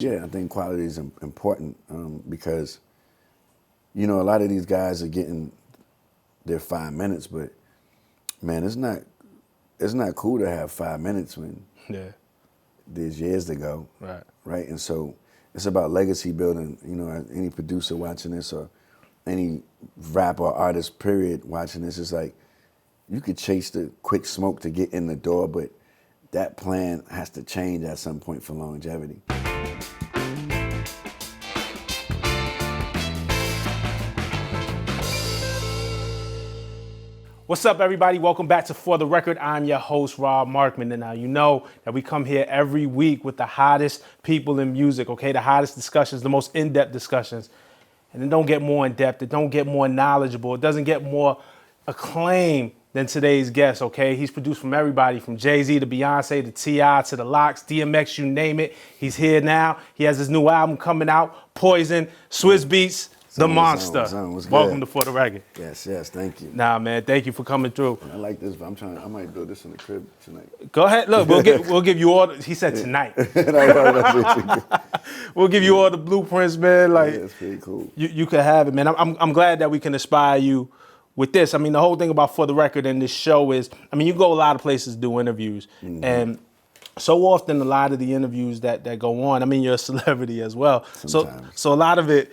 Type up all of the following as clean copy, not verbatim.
Yeah, I think quality is important because, a lot of these guys are getting their 5 minutes, but man, it's not cool to have 5 minutes when there's years to go, right? And so it's about legacy building. Any producer watching this or any rapper or artist, period, watching this, it's like you could chase the quick smoke to get in the door, but that plan has to change at some point for longevity. What's up, everybody? Welcome back to For The Record. I'm your host, Markman. And now you know that we come here every week with the hottest people in music, okay? The hottest discussions, the most in-depth discussions. And it don't get more in-depth. It don't get more knowledgeable. It doesn't get more acclaim than today's guest, okay? He's produced from everybody, from Jay-Z to Beyonce to T.I. to The Lox, DMX, you name it. He's here now. He has his new album coming out, Poison, Swizz Beatz. The Monster. Welcome to For The Record. Yes, thank you. Nah, man, thank you for coming through. I like this, but I might build this in the crib tonight. Go ahead, look, we'll give you all, he said tonight. We'll give you all the blueprints, man. Like, yeah, it's pretty cool. You can have it, man. I'm glad that we can inspire you with this. I mean, the whole thing about For The Record and this show is, I mean, you go a lot of places to do interviews, and so often a lot of the interviews that go on, I mean, you're a celebrity as well. Sometimes. So a lot of it,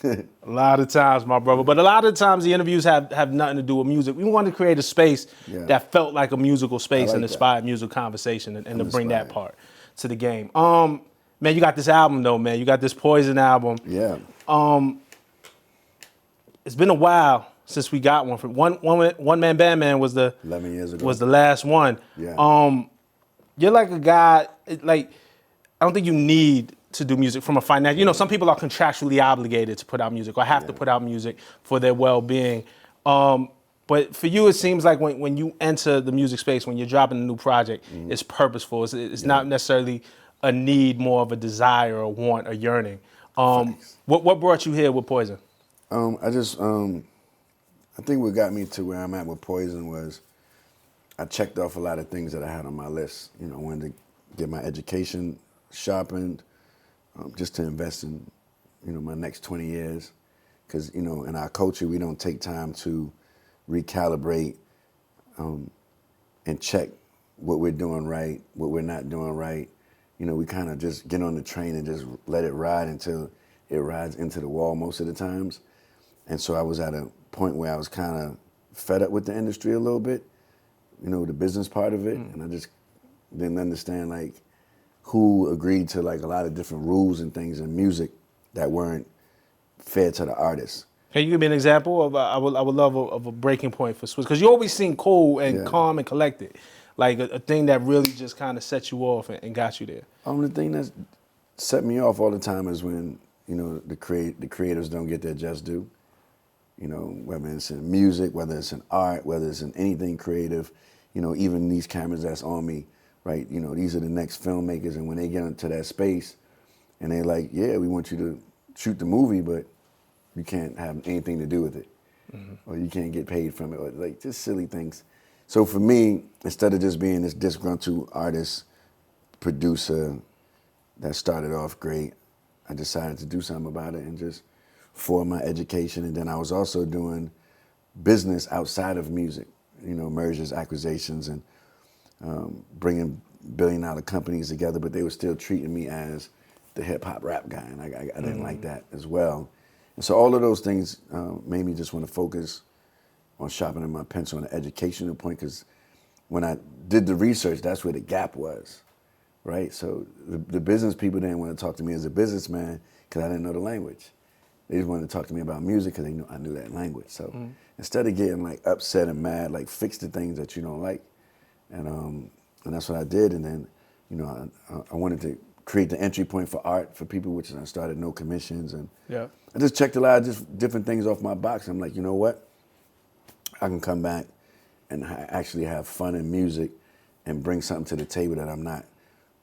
a lot of times, my brother, but a lot of times the interviews have nothing to do with music. We wanted to create a space that felt like a musical space and inspired musical conversation and to bring that part to the game. Man, you got this album though, man. You got this Poison album. Yeah. It's been a while since we got one. From One Man Band Man was 11 years ago. Was the last one. Yeah. You're like a guy, like, I don't think you need to do music from a financial, some people are contractually obligated to put out music or have to put out music for their well-being. But for you, it seems like when you enter the music space, when you're dropping a new project, it's purposeful. It's not necessarily a need, more of a desire, a want, a yearning. What brought you here with Poison? I think what got me to where I'm at with Poison was I checked off a lot of things that I had on my list. I wanted to get my education sharpened, just to invest in, my next 20 years. Because, in our culture, we don't take time to recalibrate and check what we're doing right, what we're not doing right. We kind of just get on the train and just let it ride until it rides into the wall most of the times. And so I was at a point where I was kind of fed up with the industry a little bit, the business part of it. And I just didn't understand, like, who agreed to like a lot of different rules and things in music that weren't fair to the artists. Can you give me an example of I would love a breaking point for Swizz? Because you always seem cool and calm and collected, like a thing that really just kind of set you off and got you there. The thing that set me off all the time is when the creatives don't get their just due. Whether it's in music, whether it's in art, whether it's in anything creative, even these cameras that's on me. Right, these are the next filmmakers, and when they get into that space, and they're like, "Yeah, we want you to shoot the movie, but you can't have anything to do with it, or you can't get paid from it, or like just silly things." So for me, instead of just being this disgruntled artist, producer that started off great, I decided to do something about it and just for my education, and then I was also doing business outside of music, mergers, acquisitions, and bringing billion-dollar companies together, but they were still treating me as the hip-hop rap guy, and I didn't like that as well. And so all of those things made me just want to focus on sharpening my pencil on the educational point, because when I did the research, that's where the gap was, right? So the business people didn't want to talk to me as a businessman because I didn't know the language. They just wanted to talk to me about music because I knew that language. So instead of getting like upset and mad, like fix the things that you don't like. And that's what I did. And then, I wanted to create the entry point for art for people, which is I started No Commissions. And I just checked a lot of just different things off my box. I'm like, you know what? I can come back and actually have fun in music and bring something to the table that I'm not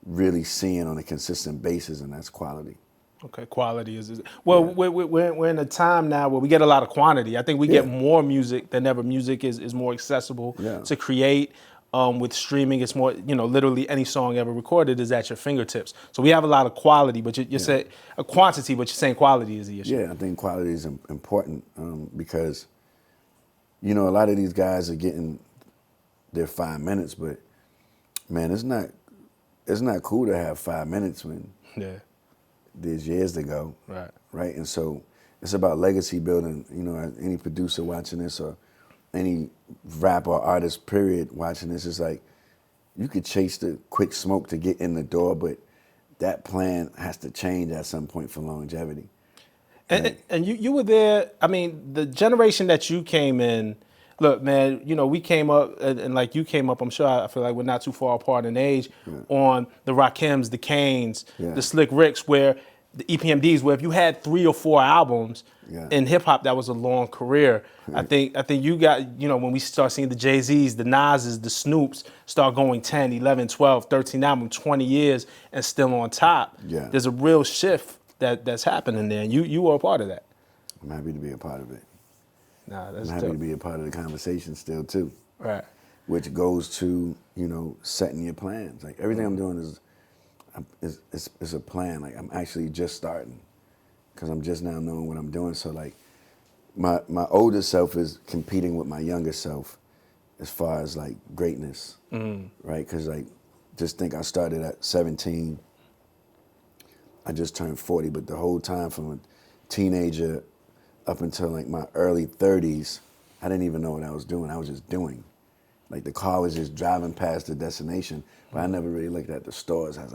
really seeing on a consistent basis, and that's quality. Okay, quality is well. We're in a time now where we get a lot of quantity. I think we get more music than ever. Music is more accessible to create. with streaming, it's more, literally any song ever recorded is at your fingertips. So we have a lot of quality, but you say a quantity, but you're saying quality is the issue. Yeah, I think quality is important because, a lot of these guys are getting their 5 minutes, but man, it's not cool to have 5 minutes when there's years to go. Right. And so it's about legacy building. Any producer watching this or any rapper or artist, period, watching this, is like you could chase the quick smoke to get in the door, but that plan has to change at some point for longevity. And you were there. I mean, the generation that you came in, look, man, we came up, and like you came up, I'm sure, I feel like we're not too far apart in age, on the Rakims, the Chainz, the Slick Ricks, where the EPMDs, where if you had 3 or 4 albums in hip hop, that was a long career. I think you got, when we start seeing the Jay-Z's, the Nas's, the Snoops start going 10, 11, 12, 13 albums, 20 years and still on top. There's a real shift that's happening there, and you were a part of that. I'm happy to be a part of it. That's I'm happy to be a part of the conversation still too. Right. Which goes to, setting your plans. Like everything I'm doing is a plan. Like I'm actually just starting because I'm just now knowing what I'm doing. So like my older self is competing with my younger self as far as like greatness, right? Because like just think I started at 17. I just turned 40, but the whole time from a teenager up until like my early 30s, I didn't even know what I was doing. I was just doing. Like the car was just driving past the destination, but I never really looked at the stores as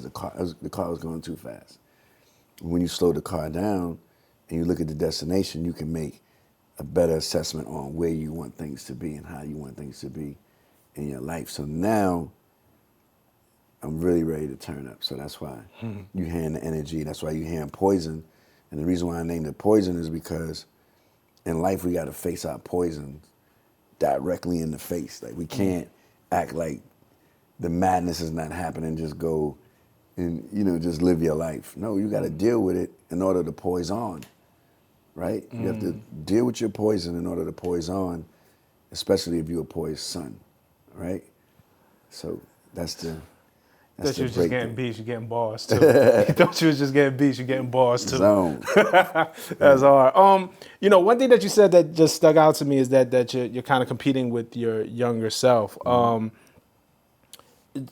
the car was going too fast. When you slow the car down and you look at the destination, you can make a better assessment on where you want things to be and how you want things to be in your life. So now I'm really ready to turn up. So that's why you hearing the energy. That's why you hearing Poison. And the reason why I named it Poison is because in life we got to face our poison directly in the face. Like we can't act like the madness is not happening, just go and, just live your life. No, you got to deal with it in order to poise on, right? You have to deal with your poison in order to poise on, especially if you're a poised son, right? So that's the Thought you was just getting beats, you're getting bars too. Thought you was just getting beats, you're getting bars too. Zone. That's hard. One thing that you said that just stuck out to me is that you're kind of competing with your younger self.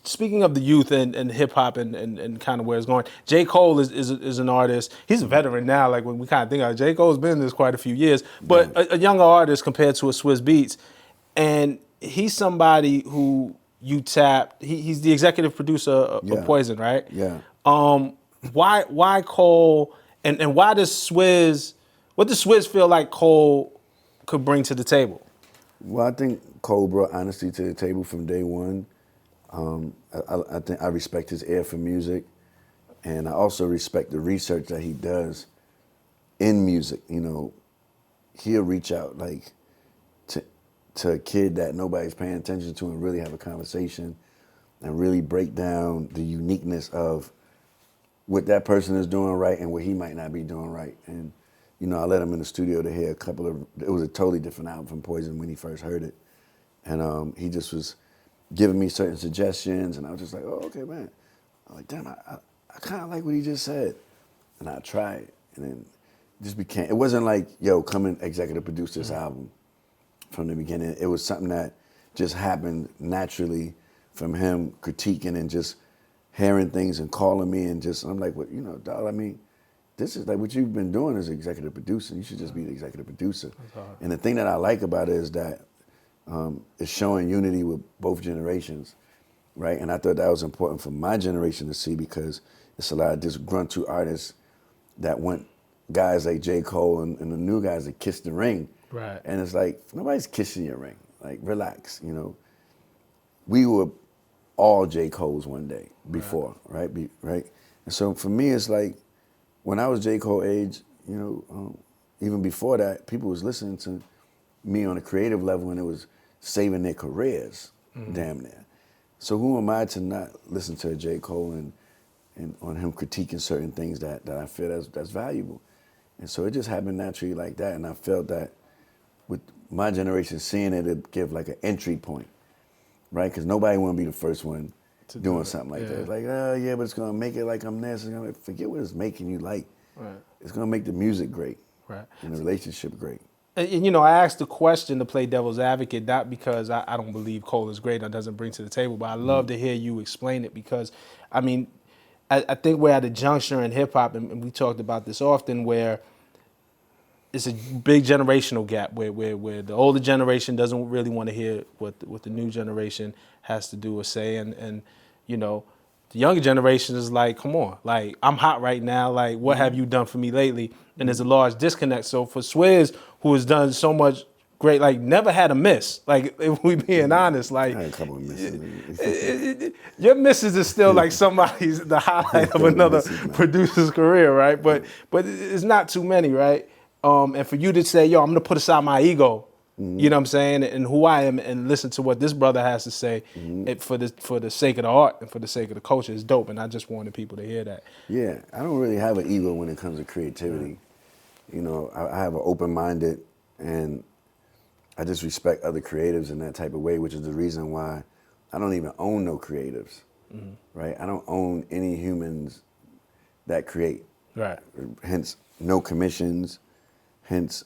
Speaking of the youth and hip hop and kind of where it's going, J. Cole is an artist. He's a veteran now. Like when we kind of think of it, J. Cole's been in this quite a few years, but a younger artist compared to a Swizz Beatz, and he's somebody who you tapped. He's the executive producer of Poison, right? Yeah. Why Cole and why does Swizz? What does Swizz feel like Cole could bring to the table? Well, I think Cole brought honesty to the table from day one. I think I respect his ear for music, and I also respect the research that he does in music. He'll reach out like to a kid that nobody's paying attention to and really have a conversation and really break down the uniqueness of what that person is doing right and what he might not be doing right. And, I let him in the studio to hear it was a totally different album from Poison when he first heard it. And he just was giving me certain suggestions, and I was just like, oh, okay, man. I'm like, damn, I kind of like what he just said. And I tried, and then it wasn't like, yo, come and executive produce this album. From the beginning, it was something that just happened naturally from him critiquing and just hearing things and calling me and I'm like, well, dog, I mean, this is like what you've been doing as executive producer. You should just be the executive producer. And the thing that I like about it is that it's showing unity with both generations, right? And I thought that was important for my generation to see because it's a lot of disgruntled artists that want guys like J. Cole and the new guys that kiss the ring. Right. And it's like, nobody's kissing your ring. Like, relax, We were all J. Cole's one day before, right? Right? And so for me, it's like, when I was J. Cole age, even before that, people was listening to me on a creative level and it was saving their careers, damn near. So who am I to not listen to J. Cole and on him critiquing certain things that I feel that's valuable? And so it just happened naturally like that, and I felt that with my generation seeing it, it'd give like an entry point. right? Because nobody want to be the first one To do doing it, something like yeah. that. It's like, oh yeah, but it's gonna make it like I'm this. It's gonna forget what it's making you like. Right. It's gonna make the music great Right. and the relationship great. And, you know, I asked the question to play devil's advocate, not because I don't believe Cole is great or doesn't bring to the table, but I love to hear you explain it because, I mean, I think we're at a juncture in hip hop, and we talked about this often, where it's a big generational gap where the older generation doesn't really want to hear what the new generation has to do or say, and you know, the younger generation is like, come on, like I'm hot right now, like what have you done for me lately? And there's a large disconnect. So for Swizz, who has done so much great, like never had a miss, like if we being honest, like I had a couple of misses. your misses is still like somebody's the highlight of another producer's career, right? But it's not too many, right? And for you to say, yo, I'm gonna put aside my ego, you know what I'm saying, and who I am, and listen to what this brother has to say, for the sake of the art and for the sake of the culture is dope. And I just wanted people to hear that. Yeah, I don't really have an ego when it comes to creativity. You know, I have an open-minded, and I just respect other creatives in that type of way, which is the reason why I don't even own no creatives, right? I don't own any humans that create. Right. Hence, no commissions. Hence,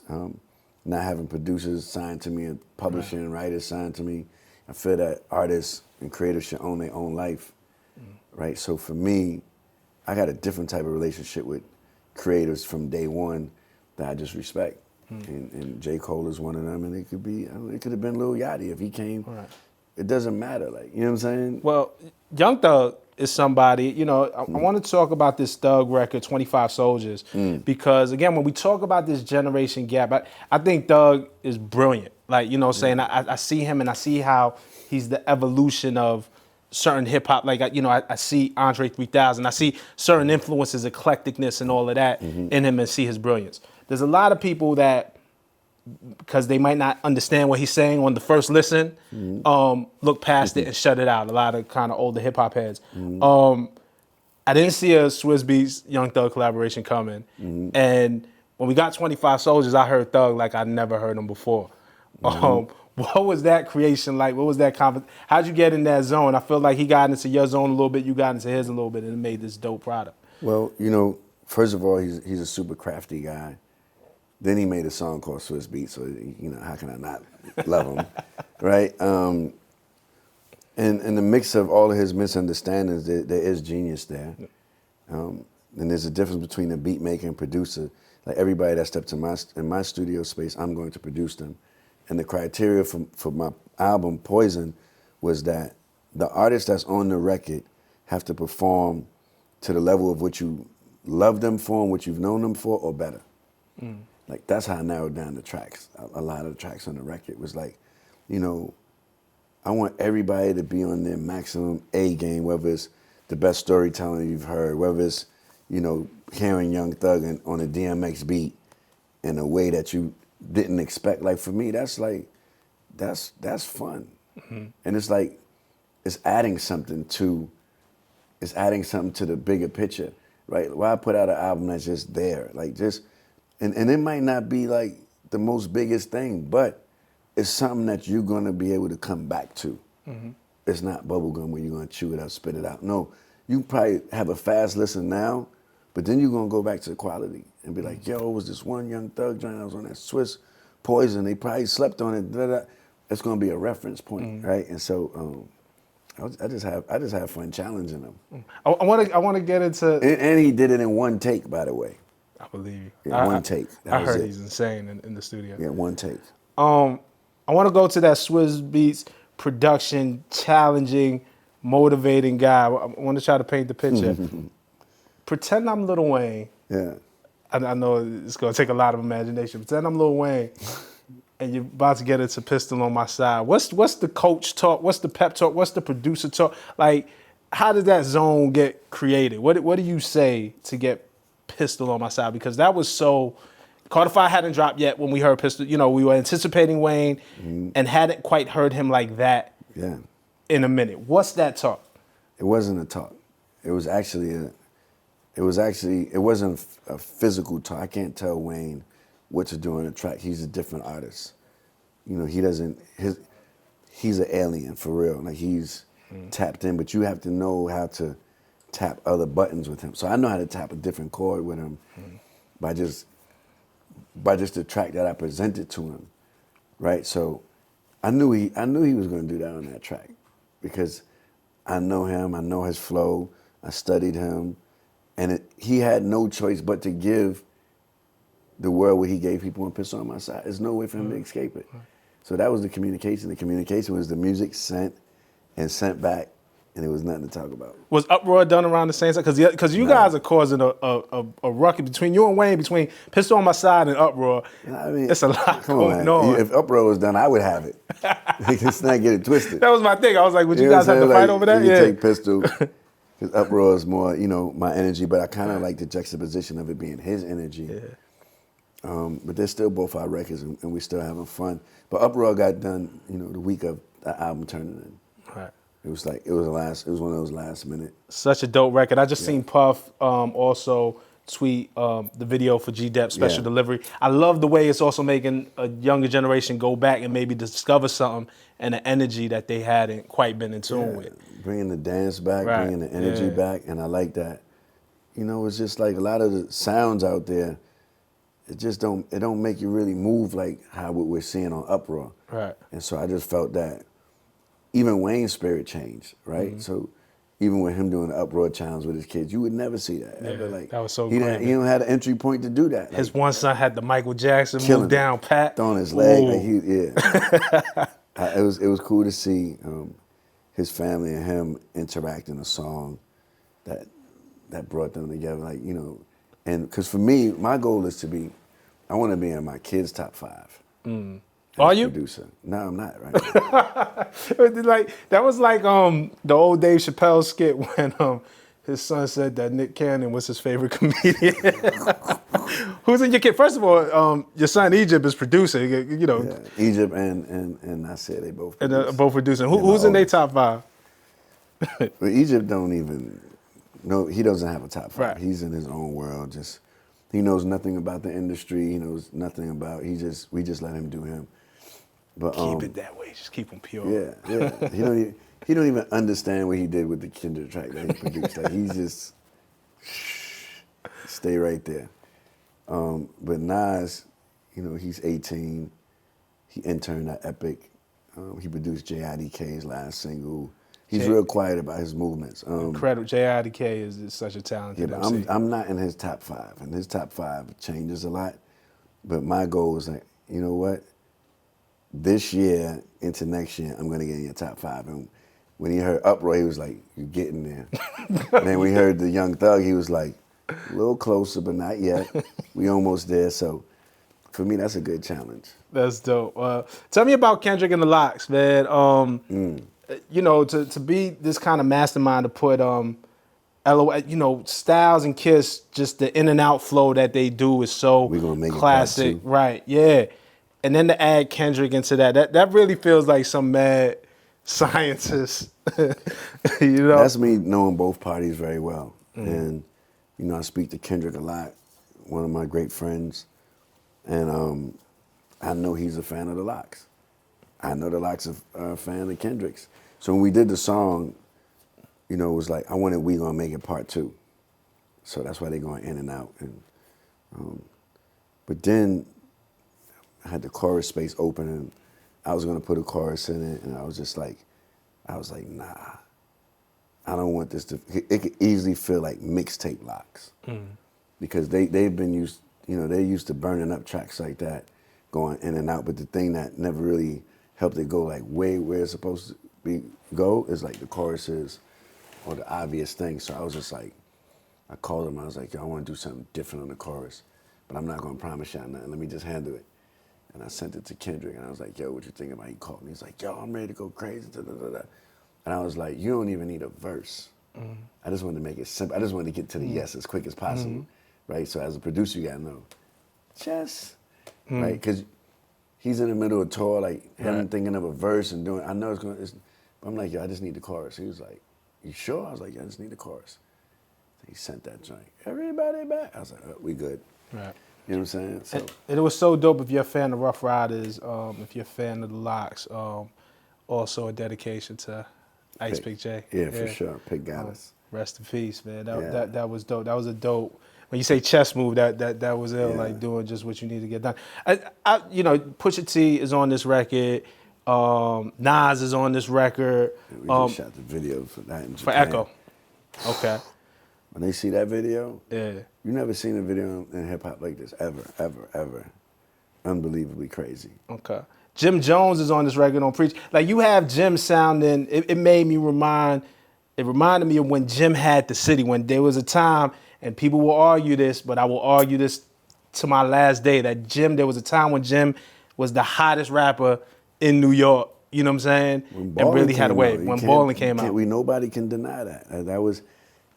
not having producers signed to me and publishing and writers signed to me. I feel that artists and creators should own their own life, right? So for me, I got a different type of relationship with creators from day one that I just respect. And J. Cole is one of them, and it could be, it could have been Lil Yachty if he came. Right. It doesn't matter, like, you know what I'm saying? Well, Young Thug is somebody, you know, I want to talk about this Thug record, 25 Soldiers, because again, when we talk about this generation gap, I think Thug is brilliant. Like, you know what I'm saying? I see him and I see how he's the evolution of certain hip hop. Like, you know, I see Andre 3000, I see certain influences, eclecticness and all of that in him, and see his brilliance. There's a lot of people that, because they might not understand what he's saying on the first listen, look past it and shut it out. A lot of kind of older hip hop heads. I didn't see a Swizz Beatz Young Thug collaboration coming, and when we got 25 Soldiers, I heard Thug like I never heard him before. What was that creation like? What was that how'd you get in that zone? I feel like he got into your zone a little bit, you got into his a little bit, and it made this dope product. Well, you know, first of all, he's a super crafty guy. Then he made a song called Swizz Beatz, so, you know, how can I not love him, right? And in the mix of all of his misunderstandings, there is genius there. And there's a difference between a beat maker and producer. Like everybody that steps in my studio space, I'm going to produce them. And the criteria for my album, Poison, was that the artists that's on the record have to perform to the level of what you love them for and what you've known them for, or better. Like, that's how I narrowed down the tracks. A lot of the tracks on the record was like, you know, I want everybody to be on their maximum A game, whether it's the best storytelling you've heard, whether it's, you know, hearing Young Thug on a DMX beat in a way that you didn't expect. Like, for me, that's like, that's fun. And it's like, it's adding something to the bigger picture, right? Why put out an album that's just there? Like, just, and it might not be like the most biggest thing, but it's something that you're gonna be able to come back to. It's not bubblegum where you're gonna chew it up, spit it out. No, you probably have a fast listen now, but then you're gonna go back to the quality and be like, yo, it was this one Young Thug joint, I was on that Swizz Poison, they probably slept on it, da-da. It's gonna be a reference point, right? And so, I just have fun challenging them. I want to get into. And he did it in one take, by the way. I believe you. Yeah, one take. I heard he's insane in the studio. Yeah, one take. I want to go to that Swizz Beatz production, challenging, motivating guy. I want to try to paint the picture. Pretend I'm Lil Wayne. Yeah. I know it's going to take a lot of imagination. Pretend I'm Lil Wayne, and you're about to get into Pistol on My Side. What's the coach talk? What's the pep talk? What's the producer talk? Like, how did that zone get created? What do you say to get Pistol on My Side? Because that was so. Carter 5 hadn't dropped yet when we heard Pistol. You know, we were anticipating Wayne and hadn't quite heard him like that in a minute. What's that talk? It wasn't a talk. It wasn't a physical talk. I can't tell Wayne what to do on the track. He's a different artist. You know, he doesn't, he's an alien for real. Like he's tapped in, but you have to know how to tap other buttons with him. So I know how to tap a different chord with him by just the track that I presented to him, right? So I knew he was going to do that on that track because I know him, I know his flow, I studied him, and he had no choice but to give the world what he gave people and Piss on My Side. There's no way for him to escape it. So that was the communication. The communication was the music sent back, and there was nothing to talk about. Was Uproar done around the same time? Because you guys are causing a ruckus between you and Wayne, between Pistol on My Side and Uproar. I mean, it's a lot come going on. If Uproar was done, I would have it. Let's not get it twisted. That was my thing. I was like, would you guys have to fight over that? You take Pistol, because Uproar is more, my energy, but I kind of like the juxtaposition of it being his energy. Yeah. But they're still both our records, and we're still having fun. But Uproar got done, the week of the album turning in. Right. It was one of those last minute. Such a dope record. I just seen Puff also tweet the video for G-Dep Special Delivery. I love the way it's also making a younger generation go back and maybe discover something and the energy that they hadn't quite been in tune with. Bringing the dance back, bringing the energy back, and I like that. It's just like a lot of the sounds out there, it don't make you really move like how what we're seeing on Uproar. Right. And so I just felt that even Wayne's spirit changed, right? Mm-hmm. So even with him doing the Uproar challenge with his kids, you would never see that. Yeah, like, that was so great. He don't have an entry point to do that. His one son had the Michael Jackson move down pat. Throwing his leg. It was cool to see his family and him interact in a song that brought them together. And because for me, my goal is I want to be in my kids' top 5. Are you? Producer. No, I'm not right that was like the old Dave Chappelle skit when his son said that Nick Cannon was his favorite comedian. Who's in your kid? First of all, your son Egypt is producing. Yeah, Egypt and I said they both produce. And both producing. Who's in their top 5? Well, Egypt don't even. No, he doesn't have a top 5. Right. He's in his own world. He knows nothing about the industry. He knows nothing about. We just let him do him. But keep it that way. Just keep him pure. Yeah. He don't even understand what he did with the Kendrick track that he produced. He's just stay right there. But Nas, he's 18. He interned at Epic. He produced J.I.D.K's last single. He's real quiet about his movements. Incredible. J.I.D.K. is such a talented MC. But I'm not in his top 5, and his top 5 changes a lot. But my goal is you know what? This year into next year, I'm gonna get in your top 5. And when he heard Uproar, he was like, "You're getting there." And then we heard the Young Thug, he was like, "A little closer, but not yet. We almost there." So for me, that's a good challenge. That's dope. Tell me about Kendrick and the Locks, man. To be this kind of mastermind to put Styles and Kiss, just the in and out flow that they do is so We're gonna make classic. It right, yeah. And then to add Kendrick into that really feels like some mad scientist. That's me knowing both parties very well. And, I speak to Kendrick a lot, one of my great friends. And I know he's a fan of the Locks. I know the Locks are a fan of Kendrick's. So when we did the song, it was like, I wanted We Gonna Make It Part 2. So that's why they're going in and out. And but then I had the chorus space open, and I was gonna put a chorus in it, and I was like, nah, I don't want this to. It could easily feel like mixtape Locks, because they've been used, they're used to burning up tracks like that, going in and out. But the thing that never really helped it go like way where it's supposed to go is like the choruses or the obvious thing. So I was just like, I called him. I was like, yo, I want to do something different on the chorus, but I'm not gonna promise y'all nothing. Let me just handle it. And I sent it to Kendrick, and I was like, yo, what you think about it? He called me. He's like, yo, I'm ready to go crazy. Da, da, da, da. And I was like, you don't even need a verse. I just wanted to make it simple. I just wanted to get to the yes as quick as possible, right? So as a producer, you gotta know, right? Because he's in the middle of tour, like him thinking of a verse and doing, I know it's gonna, I'm like, yo, I just need the chorus. He was like, you sure? I was like, yeah, I just need the chorus. He sent that joint. Everybody back. I was like, we good. Right. You know what I'm saying? So and it was so dope if you're a fan of Rough Riders, if you're a fan of the Locks. also a dedication to Ice Pick J. Yeah, for sure. Pick Goddess. Rest in peace, man. That, Yeah. that was dope. That was a dope. When you say chess move, that was ill. Yeah. Like doing just what you need to get done. You know, Pusha-T is on this record. Nas is on this record. We just shot the video for that in For Japan. Echo. Okay. When they see that video, Yeah. you never seen a video in hip hop like this ever, ever, ever. Unbelievably crazy. Okay. Jim Jones is on this record on Preach. Like you have Jim sounding. It made me remind. It reminded me of when Jim had the city. When there was a time, and people will argue this, but I will argue this to my last day. That Jim, there was a time when Jim was the hottest rapper in New York. You know what I'm saying? And really had a wave when Ballin' came out. Nobody can deny that.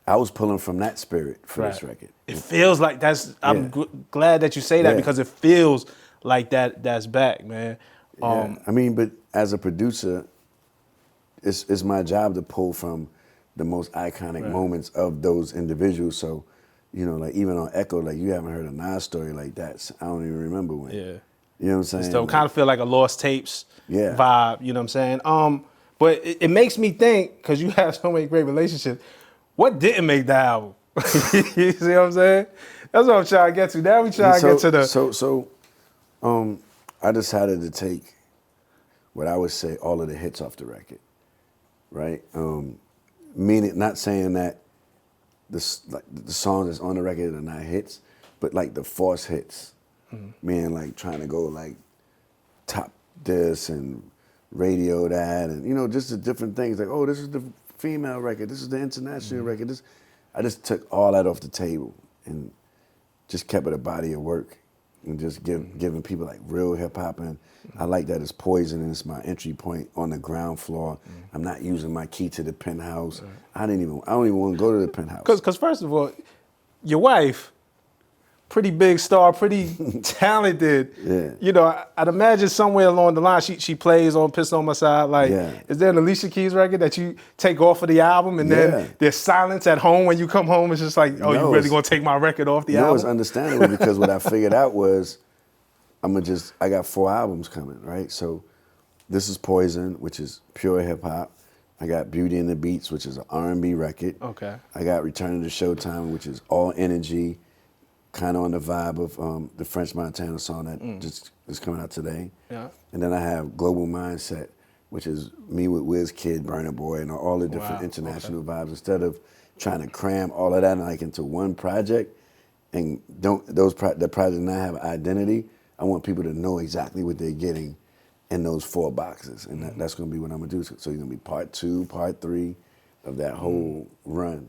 I was pulling from that spirit for this record. It feels like that's. I'm glad that you say that because it feels like that's back, man. I mean, but as a producer, it's my job to pull from the most iconic moments of those individuals. So, you know, like even on Echo, like you haven't heard a Nas story like that. I don't even remember when. Yeah. You know what I'm saying? So kind of feel like a Lost Tapes Yeah. vibe, you know what I'm saying? But it makes me think, because you have so many great relationships, what didn't make the album? You see what I'm saying? That's what I'm trying to get to. Now we trying to get to the... I decided to take what I would say all of the hits off the record, right? Meaning, not saying that the songs that's on the record are not hits, but like the force hits, meaning like trying to go like top this and radio that, and you know, just the different things. Like, oh, this is the female record, this is the international record. I just took all that off the table and just kept it a body of work. And just giving people like real hip hop, and I like that it's Poison and it's my entry point on the ground floor. I'm not using my key to the penthouse. I don't even want to go to the penthouse. Because first of all, your wife, pretty big star, pretty talented. Yeah. You know, I'd imagine somewhere along the line she plays on Pistol on My Side. Like, is there an Alicia Keys record that you take off of the album and then there's silence at home when you come home? It's just like, oh, you really gonna take my record off the album? No, it's understandable because what I figured out was I got 4 albums coming, right? So this is Poison, which is pure hip hop. I got Beauty and the Beats, which is an R&B record. Okay. I got Returning to Showtime, which is all energy, kind of on the vibe of the French Montana song that just is coming out today. Yeah. And then I have Global Mindset, which is me with Wiz Kid, Burna Boy, and all the different international vibes. Instead of trying to cram all of that like into one project, and the project not have an identity, I want people to know exactly what they're getting in those 4 boxes, and that's going to be what I'm going to do. So you're going to be part 2, part 3 of that whole run.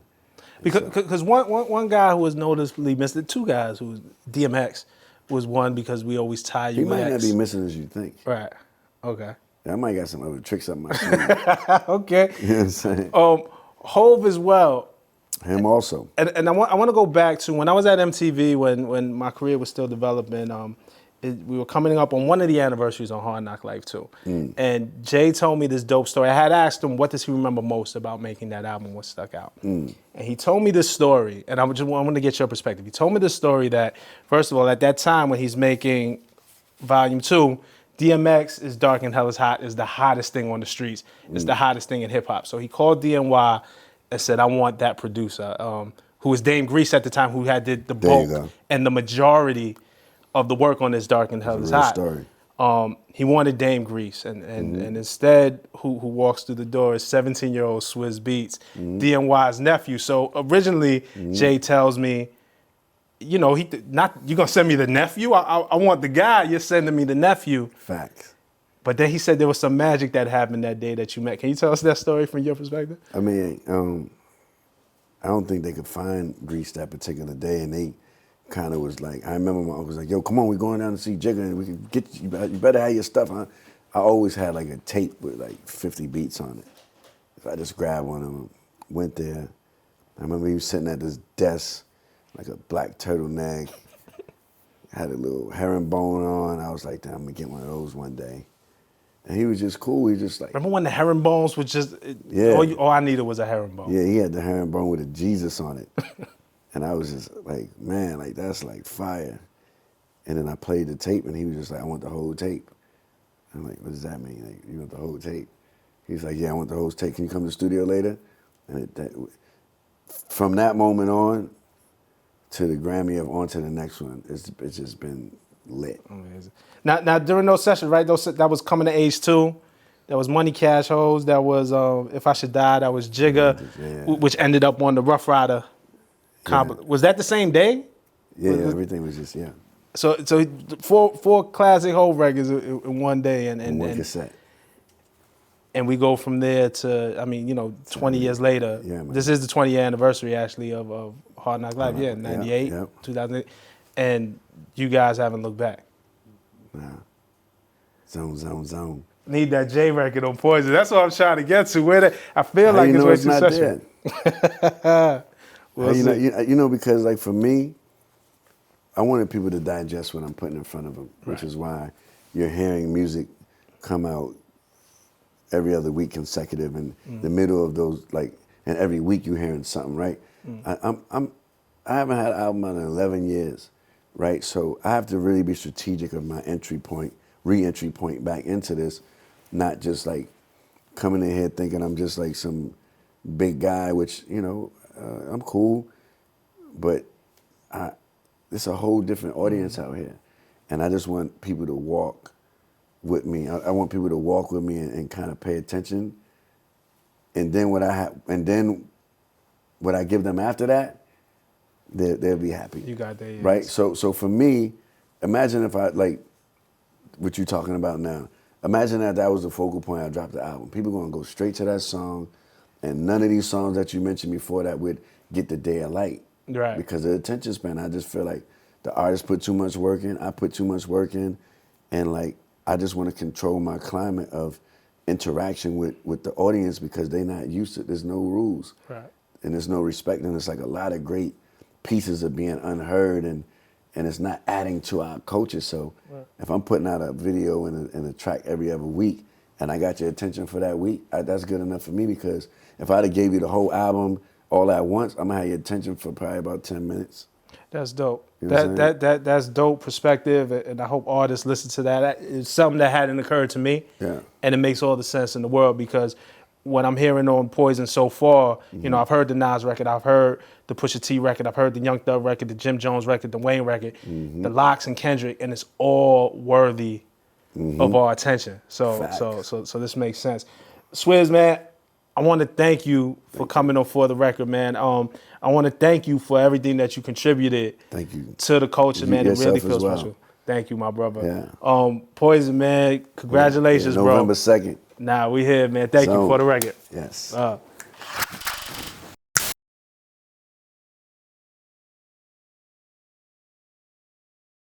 Because one guy who was noticeably missing, 2 guys who was DMX was one because we always tie you. He might not be missing as you think. Right. Okay. Yeah, I might got some other tricks up my sleeve. Okay. You know what I'm saying? Hove as well. Him also. And I want to go back to when I was at MTV when my career was still developing. We were coming up on one of the anniversaries on Hard Knock Life 2. And Jay told me this dope story. I had asked him, what does he remember most about making that album, what stuck out? And he told me this story, and I want to get your perspective. He told me this story that, first of all, at that time when he's making Volume 2, DMX is Dark and Hell is Hot is the hottest thing on the streets. It's the hottest thing in hip hop. So he called DNY and said, I want that producer, who was Dame Grease at the time, who had the bulk and the majority of the work on this Dark and Hell is Hot. Story. He wanted Dame Grease, and instead, who walks through the door is 17-year-old Swizz Beatz, DNY's nephew. So originally, Jay tells me, you know, you're gonna send me the nephew? I want the guy. You're sending me the nephew. Facts. But then he said there was some magic that happened that day that you met. Can you tell us that story from your perspective? I mean, I don't think they could find Grease that particular day, and they kind of was like, I remember my uncle was like, yo, come on, we're going down to see Jigga, and we can get you better have your stuff, huh? I always had like a tape with like 50 beats on it. So I just grabbed one of them, went there. I remember he was sitting at this desk, like a black turtleneck, had a little herringbone on. I was like, damn, I'm gonna get one of those one day. And he was just cool. He just like. Remember when the herringbones was just, all I needed was a herringbone. Yeah, he had the herringbone with a Jesus on it. And I was just like, man, like that's like fire. And then I played the tape and he was just like, I want the whole tape. I'm like, what does that mean? Like, you want the whole tape? He's like, yeah, I want the whole tape. Can you come to the studio later? And from that moment on to the Grammy of on to the next one, it's just been lit. Amazing. Now during those sessions, right? That was Coming to Age 2. That was Money Cash Hoes. That was If I Should Die. That was Jigga, which ended up on the Rough Rider. Was that the same day? Yeah, everything was just So four classic Hov records in one day, and one cassette. And we go from there to 20 years later. Yeah, man. This is the 20-year anniversary actually of Hard Knock Life. 98, 2008, and you guys haven't looked back. Nah. Zone. Need that J record on Poison. That's what I'm trying to get to. I feel like it's way too not special. Because like for me, I wanted people to digest what I'm putting in front of them, which is why you're hearing music come out every other week consecutive, and the middle of those, like, and every week you're hearing something, right? I haven't had an album out in 11 years, right? So I have to really be strategic of my re-entry point back into this, not just like coming in here thinking I'm just like some big guy, which, I'm cool, but it's a whole different audience out here. And I just want people to walk with me. I want people to walk with me and kind of pay attention. And then what I give them after that, they'll be happy. You got that, yes. Right? So for me, imagine if I, like what you're talking about now, imagine that was the focal point I dropped the album. People gonna go straight to that song, and none of these songs that you mentioned before that would get the day of light. Right. Because of the attention span. I just feel like the artist put too much work in, I put too much work in, and like I just want to control my climate of interaction with the audience because they're not used to it. There's no rules. Right. And there's no respect, and it's like a lot of great pieces are being unheard, and it's not adding to our culture. So if I'm putting out a video and a track every other week, and I got your attention for that week, that's good enough for me, because if I'd have gave you the whole album all at once, I'm gonna have your attention for probably about 10 minutes. That's dope. You know That's dope perspective, and I hope artists listen to that. It's something that hadn't occurred to me, and it makes all the sense in the world, because what I'm hearing on Poison so far, I've heard the Nas record, I've heard the Pusha-T record, I've heard the Young Thug record, the Jim Jones record, the Wayne record, the Lox and Kendrick, and it's all worthy of our attention. So this makes sense. Swizz, man, I want to thank you for coming on For The Record, man. I want to thank you for everything that you contributed to the culture, man. It really feels special. Thank you, my brother. Yeah. Poison, man, congratulations, bro. November 2nd. Nah, we here, man. Thank you For The Record. Yes.